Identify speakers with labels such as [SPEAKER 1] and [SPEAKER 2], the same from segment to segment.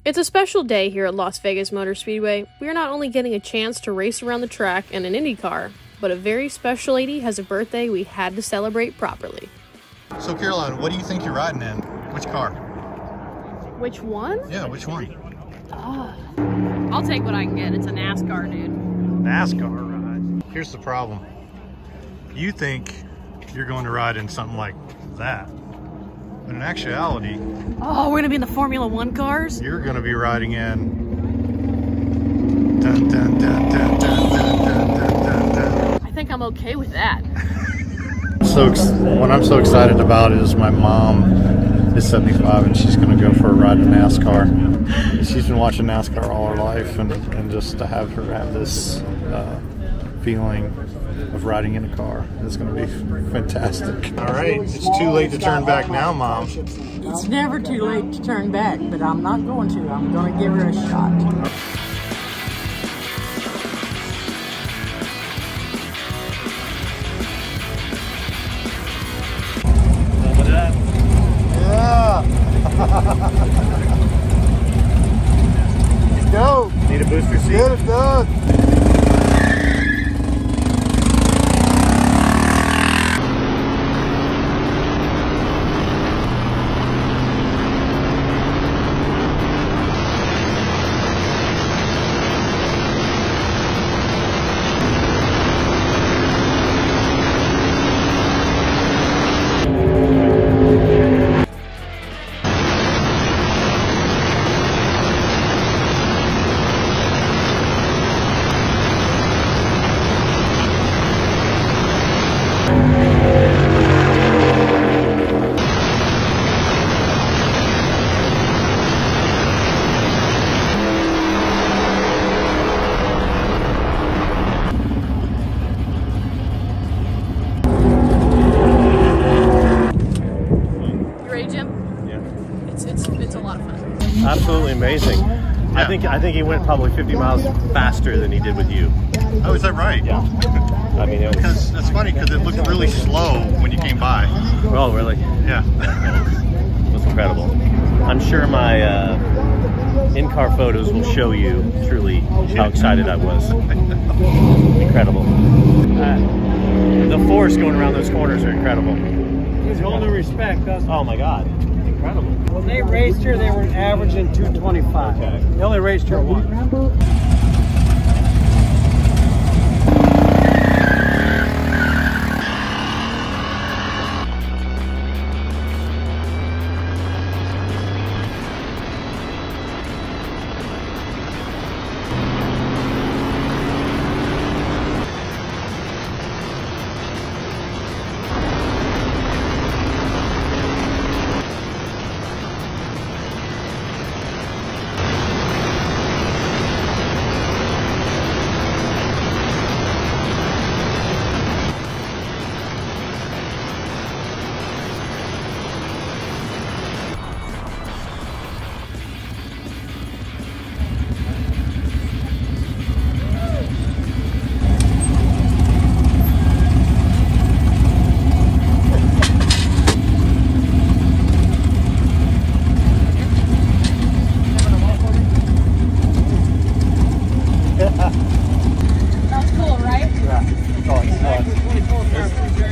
[SPEAKER 1] It's a special day here at Las Vegas Motor Speedway. We are not only getting a chance to race around the track in an Indy car, but a very special lady has a birthday we had to celebrate properly.
[SPEAKER 2] So Caroline, what do you think you're riding in? Which car?
[SPEAKER 1] Which one?
[SPEAKER 2] Yeah, which one?
[SPEAKER 1] I'll take what I can get. It's a NASCAR, dude.
[SPEAKER 2] NASCAR ride. Here's the problem. You think you're going to ride in something like that. But in actuality,
[SPEAKER 1] oh, we're gonna be in the Formula One cars?
[SPEAKER 2] You're gonna be riding in dun, dun, dun, dun, dun, dun, dun, dun, dun.
[SPEAKER 1] I think I'm okay with that.
[SPEAKER 2] What I'm so excited about is my mom is 75 and she's gonna go for a ride in NASCAR. She's been watching NASCAR all her life, and just to have her have this feeling of riding in a car is going to be fantastic. All right, it's too late to turn back now, Mom.
[SPEAKER 3] It's never too late to turn back, but I'm not going to. I'm going to give her a shot.
[SPEAKER 2] Yeah. Let's go. Need a booster seat? Get it done.
[SPEAKER 4] Absolutely amazing. Yeah. I think he went probably 50 miles faster than he did with you.
[SPEAKER 2] Oh, is that right?
[SPEAKER 4] Yeah. I mean, it was...
[SPEAKER 2] That's funny because it looked really slow when you came by.
[SPEAKER 4] Oh, really?
[SPEAKER 2] Yeah.
[SPEAKER 4] It was incredible. I'm sure my in-car photos will show you truly how excited I was. Incredible. The force going around those corners are incredible.
[SPEAKER 5] With all due respect,
[SPEAKER 4] oh my God. Incredible.
[SPEAKER 5] When they raced here, they were averaging 225.
[SPEAKER 4] Okay.
[SPEAKER 5] They only raced here once.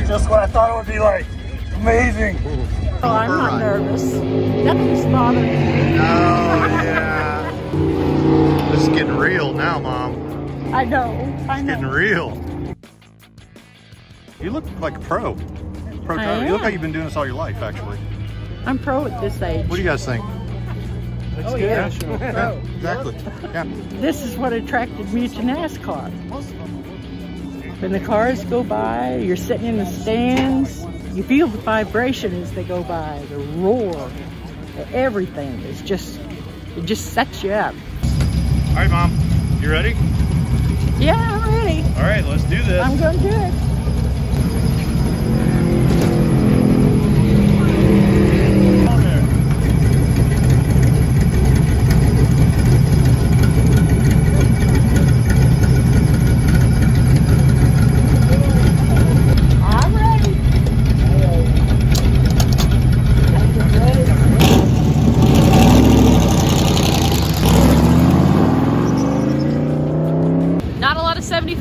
[SPEAKER 2] Just what I thought it would be like. Amazing.
[SPEAKER 3] Oh, I'm not nervous. Nothing's bothering me.
[SPEAKER 2] Oh, yeah. This is getting real now, Mom.
[SPEAKER 3] I know.
[SPEAKER 2] It's getting real. You look like a pro. Pro driver. You look like you've been doing this all your life, actually.
[SPEAKER 3] I'm pro at this age.
[SPEAKER 2] What do you guys think?
[SPEAKER 3] Oh, yeah.
[SPEAKER 2] Yeah, exactly. Yeah.
[SPEAKER 3] This is what attracted me to NASCAR. When the cars go by, you're sitting in the stands, you feel the vibration as they go by, the roar, everything. It just sets you up.
[SPEAKER 2] All right, Mom, you ready?
[SPEAKER 3] Yeah, I'm ready.
[SPEAKER 2] All right, let's do this.
[SPEAKER 3] I'm going to do it.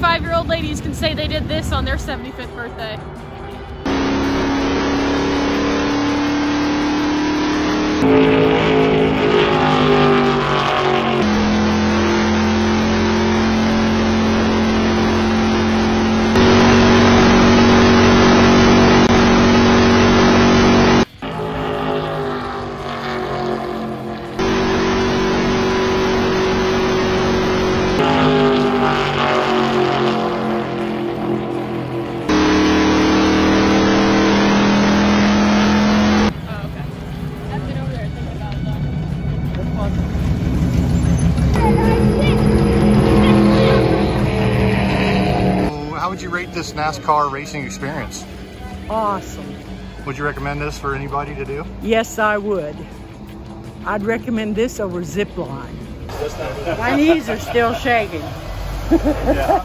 [SPEAKER 1] 75-year-old ladies can say they did this on their 75th birthday.
[SPEAKER 2] How would you rate this NASCAR racing experience?
[SPEAKER 3] Awesome.
[SPEAKER 2] Would you recommend this for anybody to do?
[SPEAKER 3] Yes, I would. I'd recommend this over zip line. My knees are still shaking.
[SPEAKER 2] Yeah.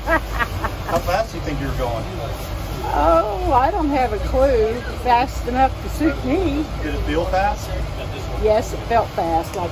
[SPEAKER 2] How fast do you think you were going?
[SPEAKER 3] Oh, I don't have a clue. Fast enough to suit me.
[SPEAKER 2] Did it feel fast?
[SPEAKER 3] Yes, it felt fast, like,